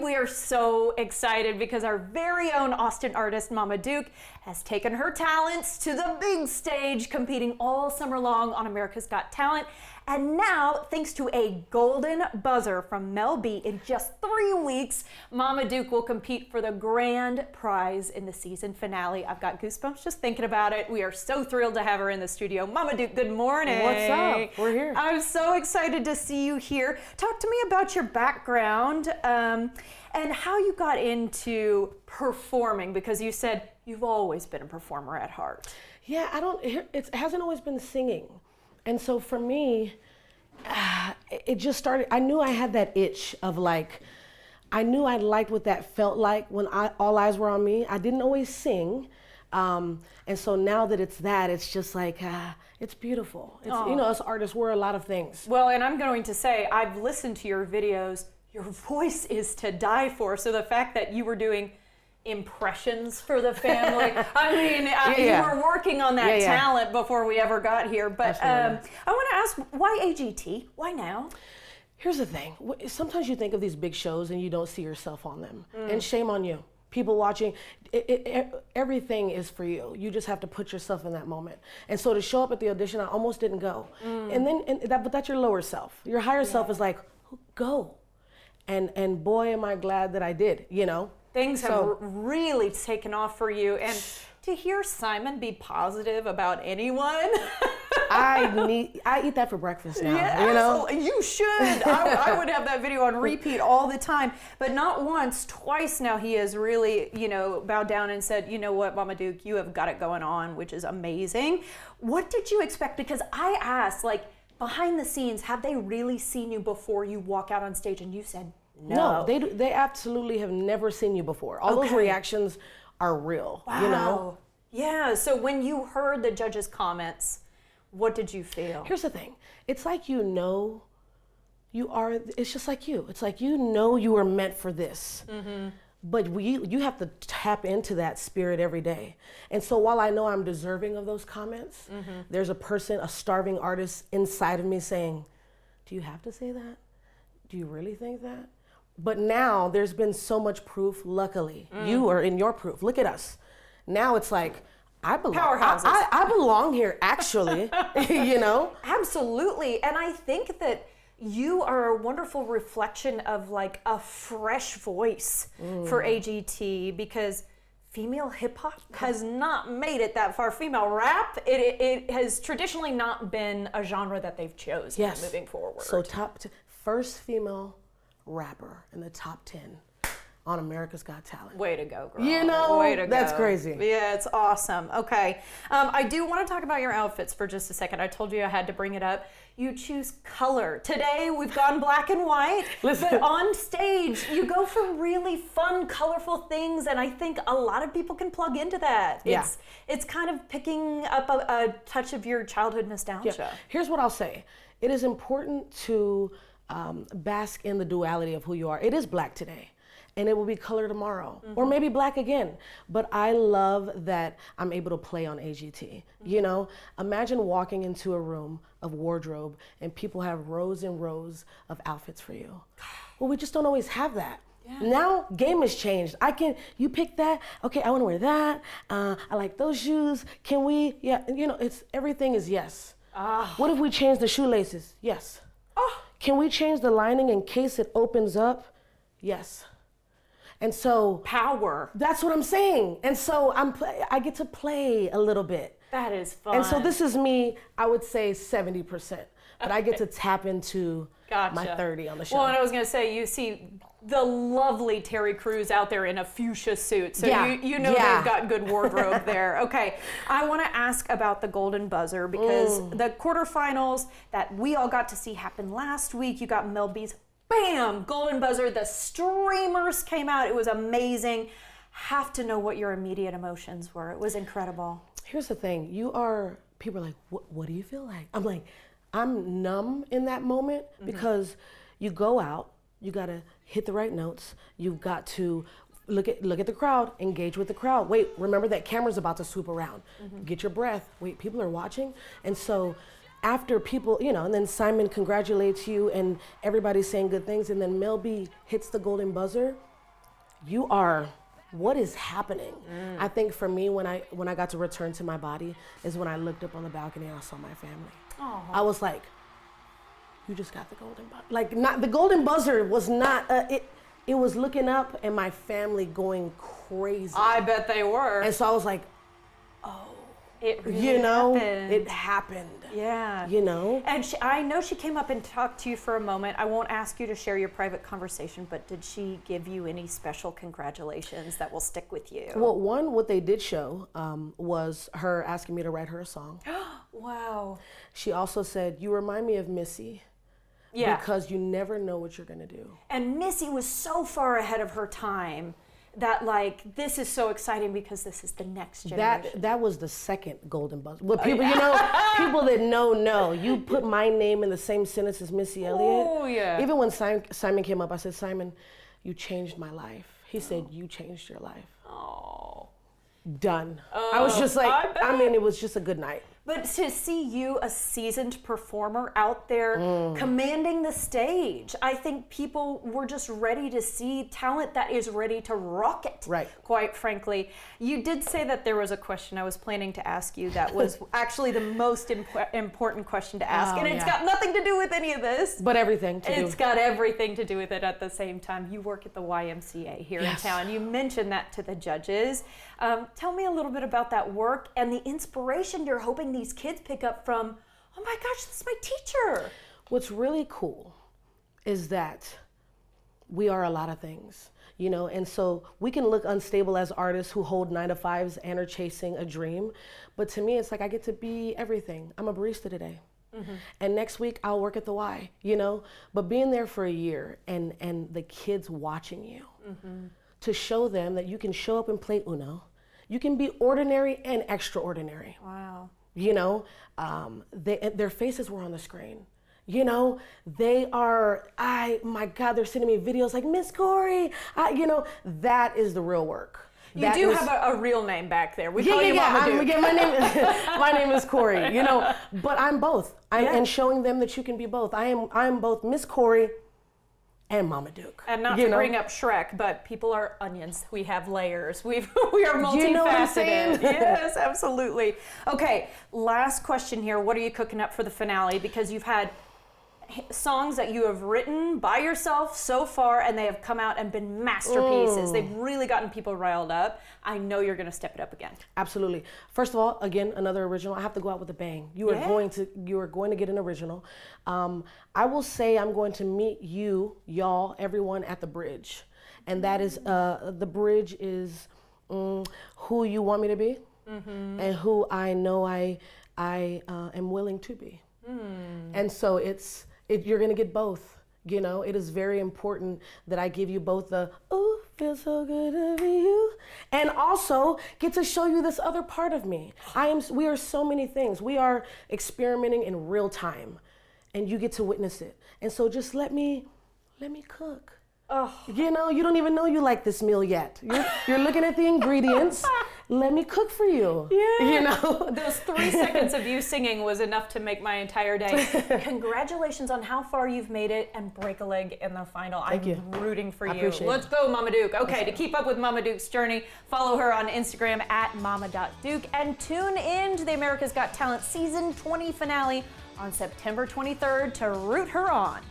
We are so excited because our very own Austin artist, Mama Duke, has taken her talents to the big stage, competing all summer long on America's Got Talent. And now, thanks to a golden buzzer from Mel B, in just 3 weeks, Mama Duke will compete for the grand prize in the season finale. I've got goosebumps just thinking about it. We are so thrilled to have her in the studio. Mama Duke, good morning. What's up? We're here. I'm so excited to see you here. Talk to me about your background and how you got into performing, because you said you've always been a performer at heart. Yeah, it hasn't always been singing. And so for me, it just started, I knew I had that itch of like, I knew I liked what that felt like when all eyes were on me. I didn't always sing. And so now that it's that, it's just like, it's beautiful. It's, you know, us artists, we're a lot of things. Well, and I'm going to say, I've listened to your videos. Your voice is to die for. So the fact that you were doing impressions for the family. I mean, you were working on that talent before we ever got here. But I want to ask, why AGT? Why now? Here's the thing. Sometimes you think of these big shows and you don't see yourself on them. And shame on you. People watching, everything is for you. You just have to put yourself in that moment. And so to show up at the audition, I almost didn't go. But that's your lower self. Your higher self is like, go. And boy, am I glad that I did, you know? Things have really taken off for you. And to hear Simon be positive about anyone. I eat that for breakfast now, yeah, you know? Absolutely. You should. I would have that video on repeat all the time. But not once, twice now he has really, you know, bowed down and said, you know what, Mama Duke, you have got it going on, which is amazing. What did you expect? Because I asked, like, behind the scenes, have they really seen you before you walk out on stage? And you said no. No, they absolutely have never seen you before. All those reactions are real, you know? Yeah, so when you heard the judges' comments, what did you feel? Here's the thing. It's like you know it's just like you. It's like you know you were meant for this. But you have to tap into that spirit every day. And so while I know I'm deserving of those comments, there's a starving artist inside of me saying, do you have to say that? Do you really think that? But now there's been so much proof, luckily. You are in your proof. Look at us. Now it's like, I belong. Powerhouses. I belong here, actually, you know? Absolutely. And I think that you are a wonderful reflection of like a fresh voice for AGT, because female hip hop has not made it that far. Female rap, it has traditionally not been a genre that they've chosen moving forward. So first female rapper in the top 10 on America's Got Talent. Way to go, girl. You know, way to go. That's crazy. Yeah, it's awesome. Okay, I do want to talk about your outfits for just a second. I told you I had to bring it up. You choose color. Today we've gone black and white, but on stage you go for really fun, colorful things, and I think a lot of people can plug into that. It's kind of picking up a touch of your childhood nostalgia. Yeah. Here's what I'll say. It is important to bask in the duality of who you are. It is black today, and it will be color tomorrow, or maybe black again. But I love that I'm able to play on AGT. You know, imagine walking into a room of wardrobe and people have rows and rows of outfits for you. Well, we just don't always have that. Now, game has changed. You pick that, okay, I wanna wear that, I like those shoes, can we, you know, everything is yes. What if we change the shoelaces? Yes. Can we change the lining in case it opens up? Yes. And so power. That's what I'm saying. And so I get to play a little bit. That is fun. And so this is me, I would say 70%. But I get to tap into my 30 on the show. Well, and I was going to say, you see the lovely Terry Crews out there in a fuchsia suit. So you know they've got good wardrobe there. Okay, I want to ask about the Golden Buzzer, because the quarterfinals that we all got to see happen last week, you got Mel B's bam, Golden Buzzer. The streamers came out. It was amazing. Have to know what your immediate emotions were. It was incredible. Here's the thing. People are like, what do you feel like? I'm like, I'm numb in that moment, because you go out, you got to hit the right notes. You've got to look at the crowd, engage with the crowd. Wait, remember that camera's about to swoop around. Get your breath. Wait, people are watching. And so after people, you know, and then Simon congratulates you and everybody's saying good things, and then Mel B hits the golden buzzer, what is happening? I think for me, when I got to return to my body is when I looked up on the balcony and I saw my family. Aww. I was like, you just got the golden buzzer. Like, not the golden buzzer was not, it was looking up and my family going crazy. I bet they were. And so I was like, oh. It really happened. It happened. Yeah. And I know she came up and talked to you for a moment. I won't ask you to share your private conversation, but did she give you any special congratulations that will stick with you? Well, what they did show was her asking me to write her a song. Wow. She also said, you remind me of Missy. Yeah. Because you never know what you're going to do. And Missy was so far ahead of her time that, like, this is so exciting because this is the next generation. That was the second golden buzzer. Well, people, people that know. You put my name in the same sentence as Missy Elliott. Oh, yeah. Even when Simon came up, I said, Simon, you changed my life. He said, you changed your life. Oh. Done. I was just like, it was just a good night. But to see you, a seasoned performer out there commanding the stage, I think people were just ready to see talent that is ready to rock it, right. Quite frankly. You did say that there was a question I was planning to ask you that was actually the most important question to ask, and it's got nothing to do with any of this. But everything to do. It's got everything to do with it at the same time. You work at the YMCA here in town. You mentioned that to the judges. Tell me a little bit about that work and the inspiration you're hoping these kids pick up from, oh my gosh, this is my teacher. What's really cool is that we are a lot of things, and so we can look unstable as artists who hold 9-to-5s and are chasing a dream. But to me, it's like I get to be everything. I'm a barista today. Mm-hmm. And next week I'll work at the Y, but being there for a year and the kids watching you to show them that you can show up and play Uno. You can be ordinary and extraordinary. Wow. Their faces were on the screen. They are, my God, they're sending me videos like, Miss Corey, that is the real work. You do have a real name back there. We call you Mama Duke. My name is Corey, but I'm both. And showing them that you can be both. I'm both Miss Corey and Mama Duke. And not to bring up Shrek, but people are onions. We have layers. We are multifaceted. You know what I'm saying? Yes, absolutely. Okay, last question here. What are you cooking up for the finale? Because you've had songs that you have written by yourself so far, and they have come out and been masterpieces. They've really gotten people riled up. I know you're going to step it up again. Absolutely. First of all, again, another original. I have to go out with a bang. You are going to get an original. I will say I'm going to meet y'all, everyone at the bridge, and that is the bridge is who you want me to be, and who I know I am willing to be. And so you're going to get both. It is very important that I give you both the, ooh, feels so good to be you, and also get to show you this other part of me. We are so many things. We are experimenting in real time, and you get to witness it. And so just let me cook. Oh. You don't even know you like this meal yet. You're looking at the ingredients. Let me cook for you. Yeah. Those 3 seconds of you singing was enough to make my entire day. Congratulations on how far you've made it, and break a leg in the final. Thank you. Rooting for you. Appreciate it. Let's go, Mama Duke. Okay, to keep up with Mama Duke's journey, follow her on Instagram at mama.duke, and tune in to the America's Got Talent Season 20 finale on September 23rd to root her on.